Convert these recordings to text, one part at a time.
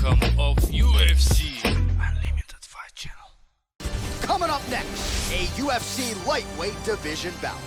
outcome of UFC Unlimited Fight Channel. Coming up next, a UFC lightweight division bout.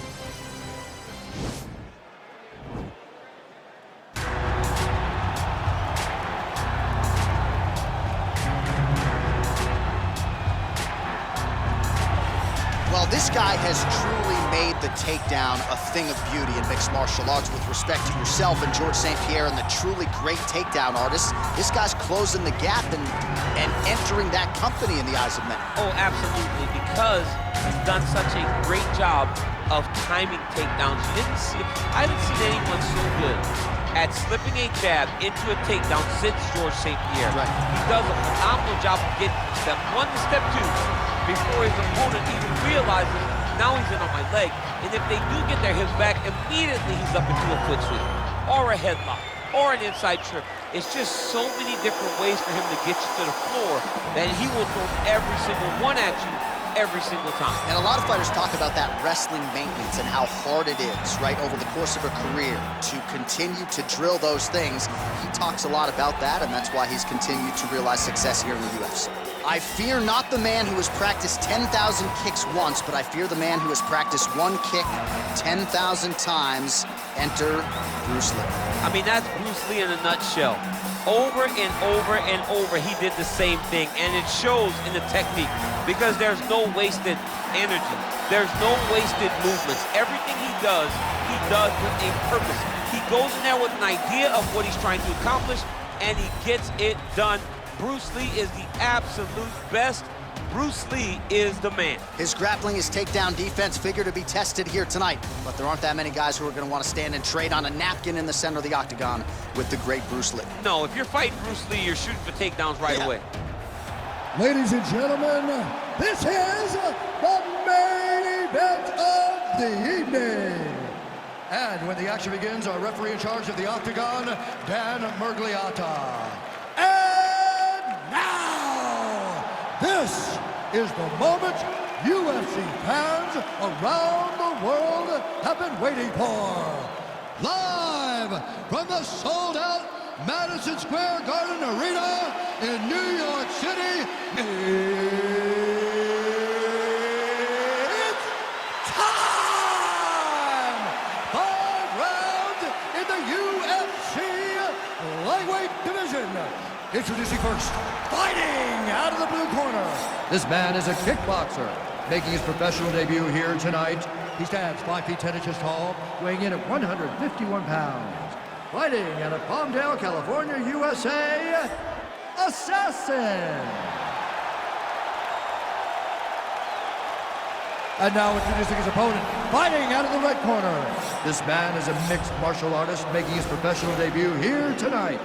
Well, this guy has truly made the takedown a thing of beauty in mixed martial arts. With respect to yourself and George St. Pierre and the truly great takedown artists, this guy's closing the gap and entering that company in the eyes of many. Oh, absolutely, because he's done such a great job of timing takedowns. I haven't seen anyone so good at slipping a jab into a takedown since George St. Pierre. Right. He does a phenomenal job of getting step one to step two before his opponent even realizes now he's in on my leg. And if they do get their hips back, immediately he's up into a foot sweep or a headlock or an inside trip. It's just so many different ways for him to get you to the floor that he will throw every single one at you every single time. And a lot of fighters talk about that wrestling maintenance and how hard it is, right, over the course of a career to continue to drill those things. He talks a lot about that, and that's why he's continued to realize success here in the UFC. I fear not the man who has practiced 10,000 kicks once, but I fear the man who has practiced one kick 10,000 times. Enter Bruce Lee. I mean, that's Bruce Lee in a nutshell. Over and over and over, he did the same thing, and it shows in the technique because there's no wasted energy. There's no wasted movements. Everything he does with a purpose. He goes in there with an idea of what he's trying to accomplish, and he gets it done. Bruce Lee is the absolute best. Bruce Lee is the man. His grappling, his takedown defense figure to be tested here tonight, but there aren't that many guys who are going to want to stand and trade on a napkin in the center of the octagon with the great Bruce Lee. No, if you're fighting Bruce Lee, you're shooting for takedowns right away. Ladies and gentlemen, this is the main event of the evening. And when the action begins, our referee in charge of the octagon, Dan Murgliata. And now, this is the moment UFC fans around the world have been waiting for. Live from the sold-out Madison Square Garden Arena in New York City, it's time! 5 rounds in the UFC lightweight division. Introducing first, fighting out of the blue corner. This man is a kickboxer, making his professional debut here tonight. He stands 5 feet 10 inches tall, weighing in at 151 pounds. Fighting out of Palmdale, California, USA, Assassin. And now introducing his opponent, fighting out of the red corner. This man is a mixed martial artist, making his professional debut here tonight.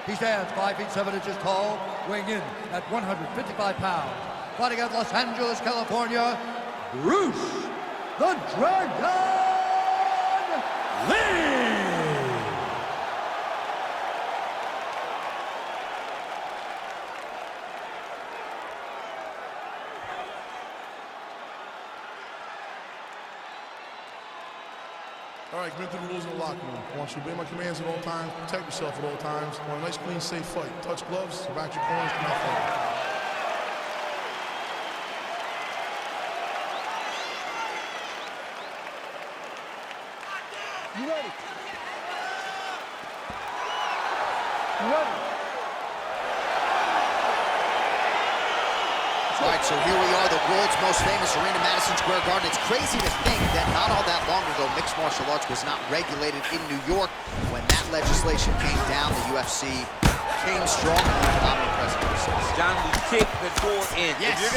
He stands 5 feet 7 inches tall, weighing in at 155 pounds. Fighting out of Los Angeles, California, Bruce the Dragon Lee! All right, commit to the rules of the locker room. I want you to obey my commands at all times, protect yourself at all times. I want a nice, clean, safe fight. Touch gloves, back your corners, come out fight. You ready? You ready? All right, so here we are, the world's most famous arena, Madison Square Garden. It's crazy to think that not all that long ago, mixed martial arts was not regulated in New York. When that legislation came down, the UFC came strong and a phenomenal president. John, we kick the door in. Yes. If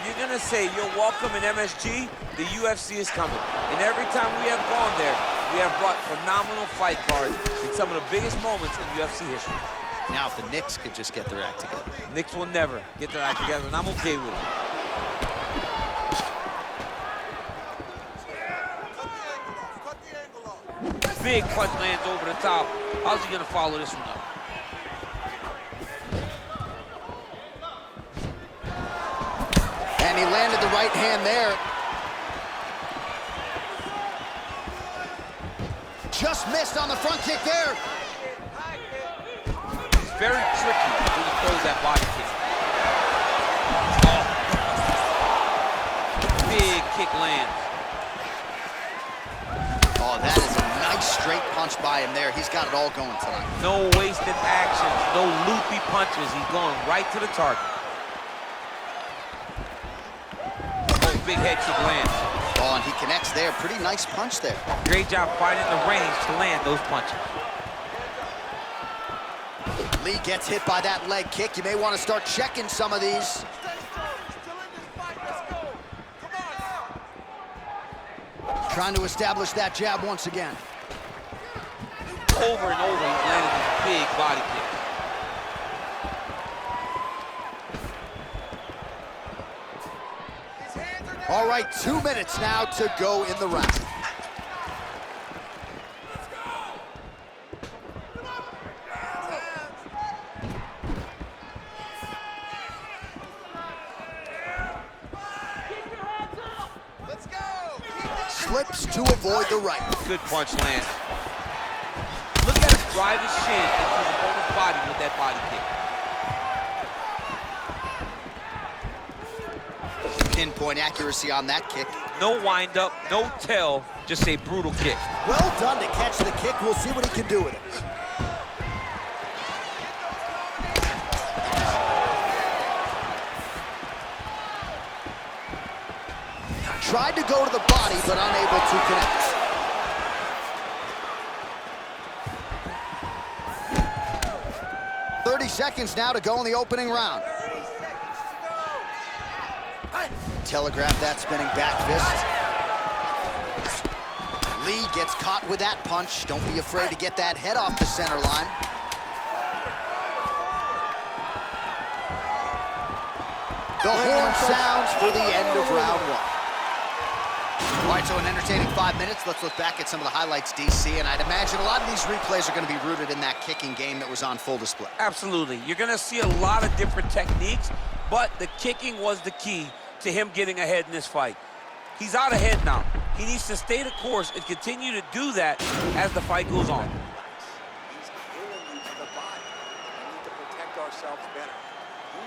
you're gonna say you're welcome in MSG, the UFC is coming. And every time we have gone there, we have brought phenomenal fight cards in some of the biggest moments in UFC history. Now, if the Knicks could just get their act together. Knicks will never get their act together, and I'm okay with it. Big punch lands over the top. How's he gonna follow this one up? And he landed the right hand there. Just missed on the front kick there. Very tricky when you that body kick. Oh. Big kick lands. Oh, that is a nice straight punch by him there. He's got it all going tonight. No wasted actions, no loopy punches. He's going right to the target. Oh, big head kick lands. Oh, and he connects there. Pretty nice punch there. Great job finding the range to land those punches. Lee gets hit by that leg kick. You may want to start checking some of these. Trying to establish that jab once again. Over and over, he's landing these big body kicks. All right, 2 minutes now to go in the round. Slips to avoid the right. Good punch land. Look at him drive his shin into his opponent's body with that body kick. Pinpoint accuracy on that kick. No wind up, no tell, just a brutal kick. Well done to catch the kick. We'll see what he can do with it. Tried to go to the body, but unable to connect. Seconds now to go in the opening round. Telegraph that spinning back fist. Lee gets caught with that punch. Don't be afraid to get that head off the center line. The horn sounds for the end of round one. All right, so an entertaining 5 minutes. Let's look back at some of the highlights, DC, and I'd imagine a lot of these replays are going to be rooted in that kicking game that was on full display. Absolutely. You're going to see a lot of different techniques, but the kicking was the key to him getting ahead in this fight. He's out ahead now. He needs to stay the course and continue to do that as the fight goes on. He's killing you to the body. We need to protect ourselves better.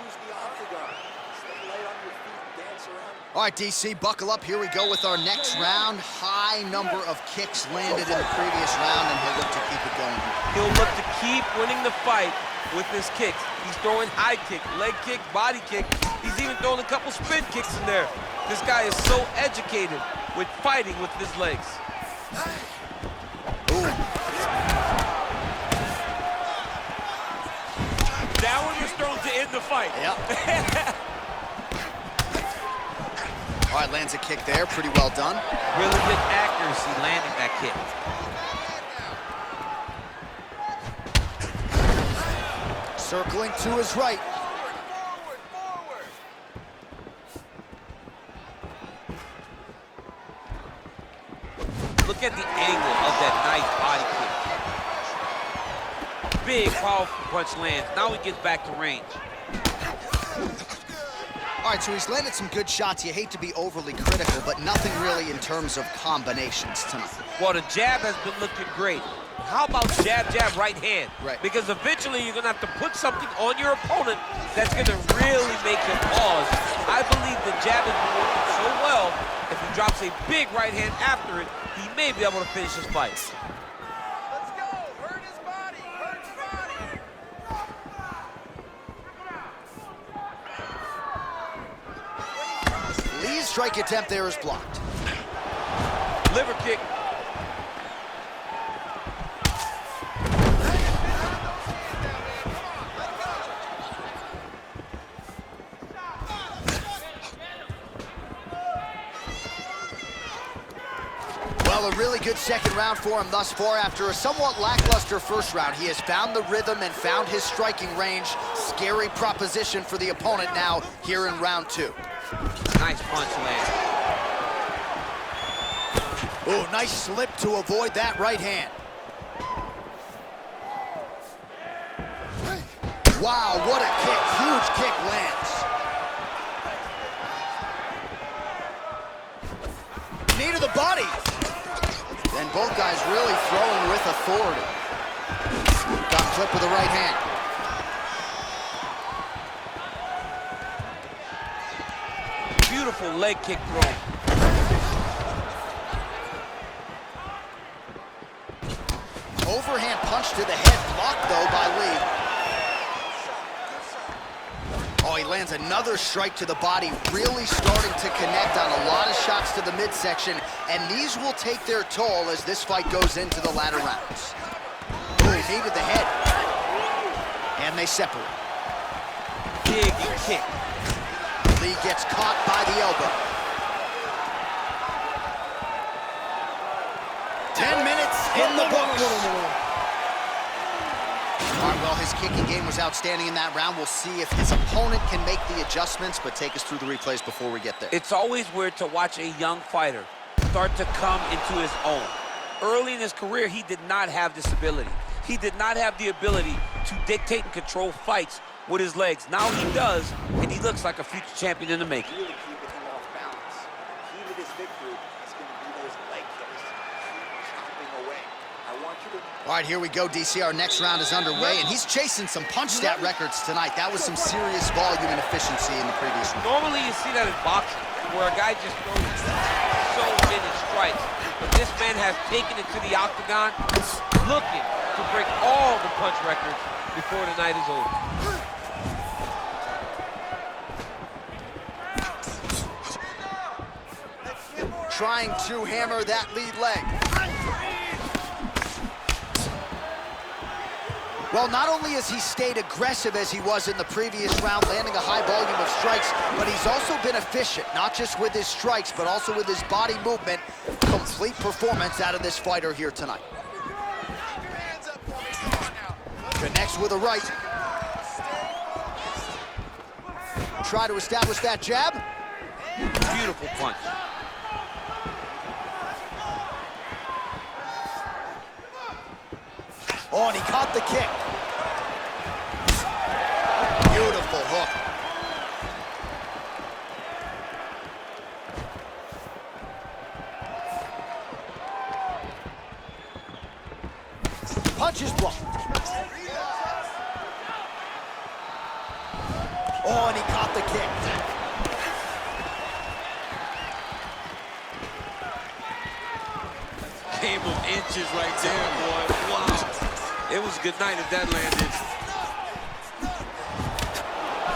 Use the octagon. Stay light on your feet and dance around. All right, DC, buckle up. Here we go with our next round. High number of kicks landed in the previous round, and he'll look to keep it going here. He'll look to keep winning the fight with his kicks. He's throwing high kick, leg kick, body kick. He's even throwing a couple spin kicks in there. This guy is so educated with fighting with his legs. Ooh. That one was thrown to end the fight. Yep. All right, lands a kick there. Pretty well done. Really good accuracy landing that kick. Circling to his right. Look at the angle of that nice body kick. Big, powerful punch lands. Now he gets back to range. All right, so he's landed some good shots. You hate to be overly critical, but nothing really in terms of combinations tonight. Well, the jab has been looking great. How about jab, jab, right hand? Right. Because eventually you're going to have to put something on your opponent that's going to really make him pause. I believe the jab has been working so well, if he drops a big right hand after it, he may be able to finish his fight. Let's go. Hurt his body. Hurt his body. Lee's strike attempt there is blocked. Liver kick. Well, a really good second round for him thus far. After a somewhat lackluster first round, he has found the rhythm and found his striking range. Scary proposition for the opponent now here in round two. Nice punch land. Oh, nice slip to avoid that right hand. Wow, what a kick. Huge kick lands. Knee to the body. And both guys really throwing with authority. Got clipped with the right hand. Beautiful leg kick throw. Overhand punch to the head, blocked though by Lee. Oh, he lands another strike to the body, really starting to connect on a lot of shots to the midsection, and these will take their toll as this fight goes into the latter rounds. Oh, he knee to the head. And they separate. Big kick. Lee gets caught by the elbow. 10 minutes in the books. All right, well, his kicking game was outstanding in that round. We'll see if his opponent can make the adjustments, but take us through the replays before we get there. It's always weird to watch a young fighter start to come into his own. Early in his career, he did not have this ability. He did not have the ability to dictate and control fights with his legs. Now he does, and he looks like a future champion in the making. Really keeping him off balance. The key to this victory is going to be those leg kicks. Keep chopping away. I want you to... All right, here we go, DC. Our next round is underway, and he's chasing some punch stat records tonight. That was some serious volume and efficiency in the previous round. Normally you see that in boxing, where a guy just throws so many strikes. But this man has taken it to the octagon, looking to break all the punch records before the night is over. Trying to hammer that lead leg. Well, not only has he stayed aggressive as he was in the previous round, landing a high volume of strikes, but he's also been efficient, not just with his strikes, but also with his body movement. Complete performance out of this fighter here tonight. Connects with a right. Try to establish that jab. Beautiful punch. Oh, and he caught the kick. Beautiful hook. Punch is blocked. Oh, and he caught the kick. Game of inches right there, boy. Wow. It was a good night if that landed.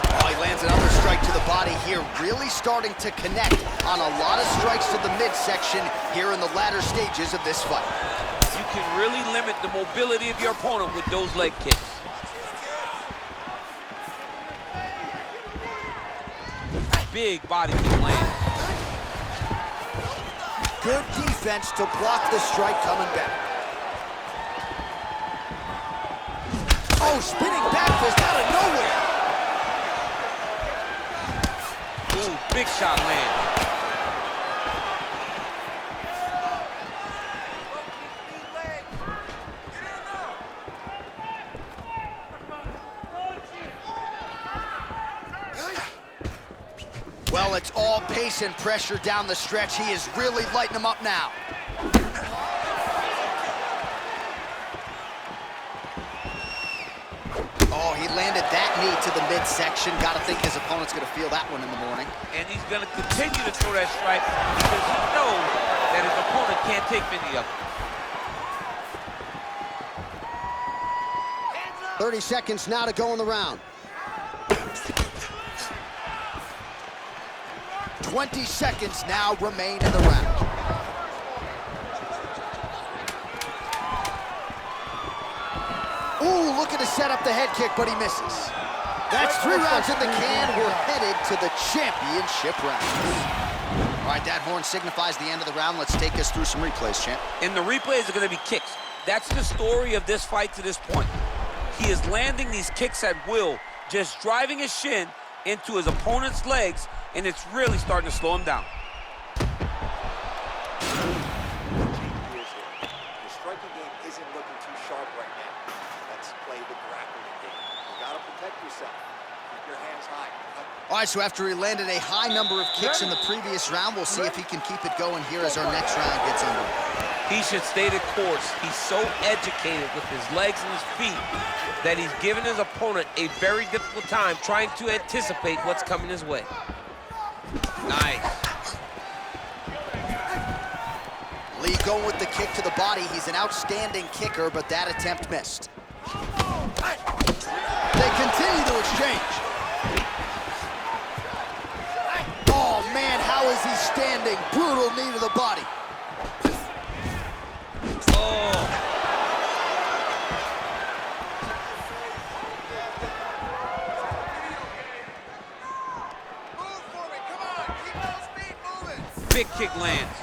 Oh, he lands another strike to the body here, really starting to connect on a lot of strikes to the midsection here in the latter stages of this fight. You can really limit the mobility of your opponent with those leg kicks. Big body kick land. Good defense to block the strike coming back. Oh, spinning back fist out of nowhere. Ooh, big shot land. Well, it's all pace and pressure down the stretch. He is really lighting them up now. Oh, he landed that knee to the midsection. Got to think his opponent's going to feel that one in the morning. And he's going to continue to throw that strike because he knows that his opponent can't take many of them. 30 seconds now to go in the round. 20 seconds now remain in the round. Ooh, looking to set up the head kick, but he misses. That's 3 rounds in the can. We're headed to the championship rounds. All right, that horn signifies the end of the round. Let's take us through some replays, champ. And the replays are going to be kicks. That's the story of this fight to this point. He is landing these kicks at will, just driving his shin into his opponent's legs, and it's really starting to slow him down. The striking game isn't looking too sharp right now. Let's play the grappling game. You gotta protect yourself. Keep your hands high. All right, so after he landed a high number of kicks in the previous round, we'll see if he can keep it going here as our next round gets underway. He should stay the course. He's so educated with his legs and his feet that he's given his opponent a very difficult time trying to anticipate what's coming his way. Nice. Lee going with the kick to the body. He's an outstanding kicker, but that attempt missed. They continue to exchange. Oh, man, how is he standing? Brutal knee to the body. Oh. Move for me, come on, keep those feet moving. Big kick lands.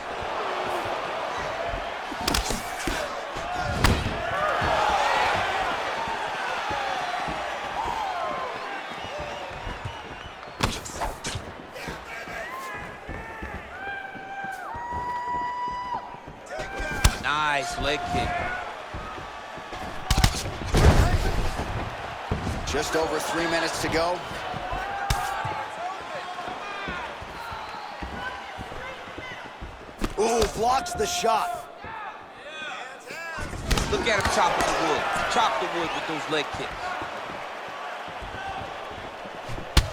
Nice leg kick. Just over 3 minutes to go. Ooh, blocks the shot. Look at him chopping the wood. Chop the wood with those leg kicks.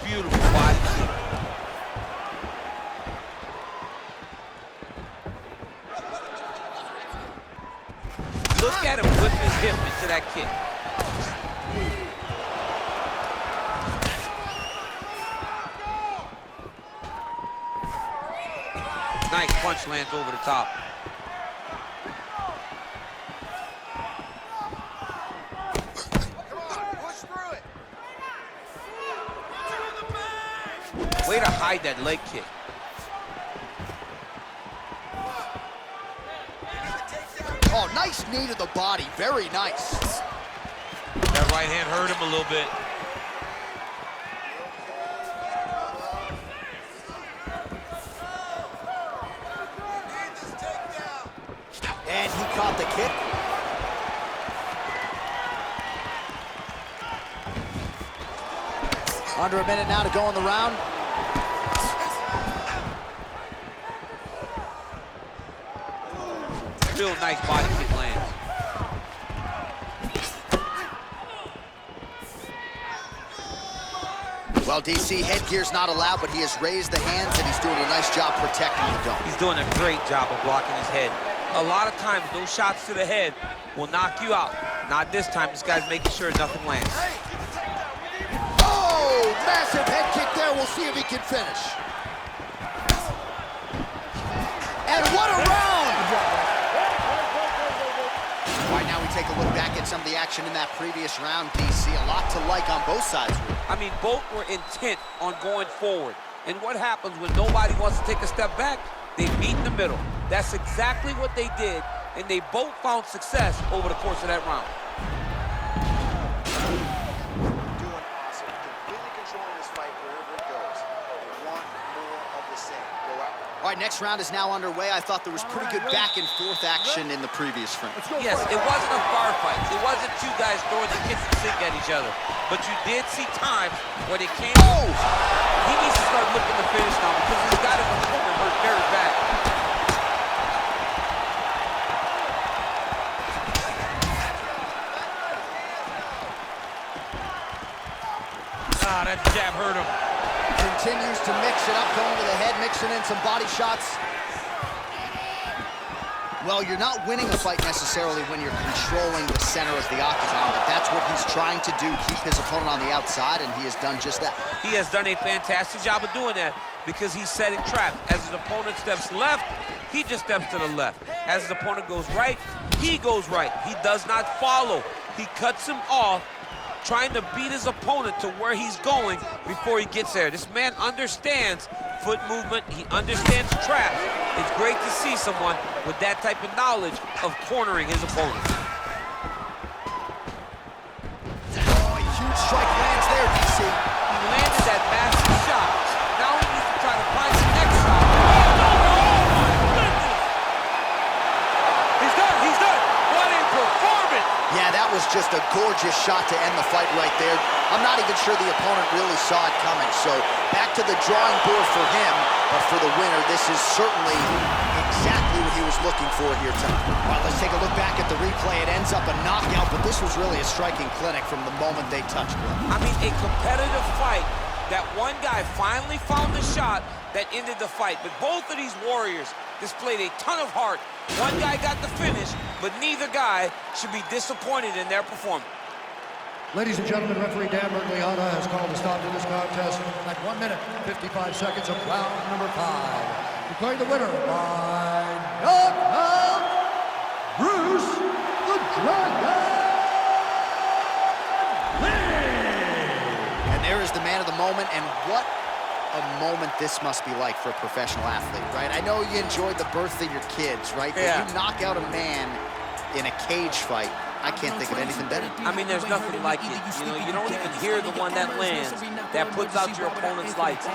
Beautiful body kick. Look at him whip his hip into that kick. Nice punch lands over the top. Push through it. Way to hide that leg kick. Oh, nice knee to the body. Very nice. That right hand hurt him a little bit. And he caught the kick. Under a minute now to go in the round. Real nice body kick lands. Well, DC, headgear's not allowed, but he has raised the hands, and he's doing a nice job protecting the dome. He's doing a great job of blocking his head. A lot of times, those shots to the head will knock you out. Not this time. This guy's making sure nothing lands. Oh, massive head kick there. We'll see if he can finish. And what a round! All right, now we take a look back at some of the action in that previous round, DC. A lot to like on both sides. I mean, both were intent on going forward. And what happens when nobody wants to take a step back? They meet in the middle. That's exactly what they did, and they both found success over the course of that round. Doing awesome. Completely controlling this fight wherever it goes. They want more of the same. Go out. All right, next round is now underway. I thought there was pretty good back and forth action in the previous frame. Yes, it wasn't a bar fight. It wasn't two guys throwing the kitchen sink at each other. But you did see times when it came. Oh! He needs to start looking to finish now because he's got his opponent hurt very bad. Ah, that jab hurt him. Continues to mix it up, going to the head, mixing in some body shots. Well, you're not winning a fight necessarily when you're controlling the center of the octagon, but that's what he's trying to do, keep his opponent on the outside, and he has done just that. He has done a fantastic job of doing that because he's setting traps. As his opponent steps left, he just steps to the left. As his opponent goes right, he goes right. He does not follow. He cuts him off, trying to beat his opponent to where he's going before he gets there. This man understands foot movement. He understands traps. It's great to see someone with that type of knowledge of cornering his opponent. Oh, a huge strike lands there, DC. He landed that massive shot. Now he needs to try to find the next shot. He's done, he's done. What a performance. Yeah, that was just a gorgeous shot to end the fight right there. I'm not even sure the opponent really saw it coming. So back to the drawing board for him, but for the winner, this is certainly exactly what he was looking for here tonight. All right, let's take a look back at the replay. It ends up a knockout, but this was really a striking clinic from the moment they touched. I mean, a competitive fight that one guy finally found the shot that ended the fight. But both of these warriors displayed a ton of heart. One guy got the finish, but neither guy should be disappointed in their performance. Ladies and gentlemen, referee Dan Mergliata has called a stop to this contest at 1 minute, 55 seconds of round number 5. Declaring the winner by knockout, Bruce the Dragon Lee! And there is the man of the moment, and what a moment this must be like for a professional athlete, right? I know you enjoyed the birth of your kids, right? Yeah. But you knock out a man in a cage fight, I can't think of anything better. I mean, there's nothing like it. You know, you don't even hear the one that lands, that puts out your opponent's lights.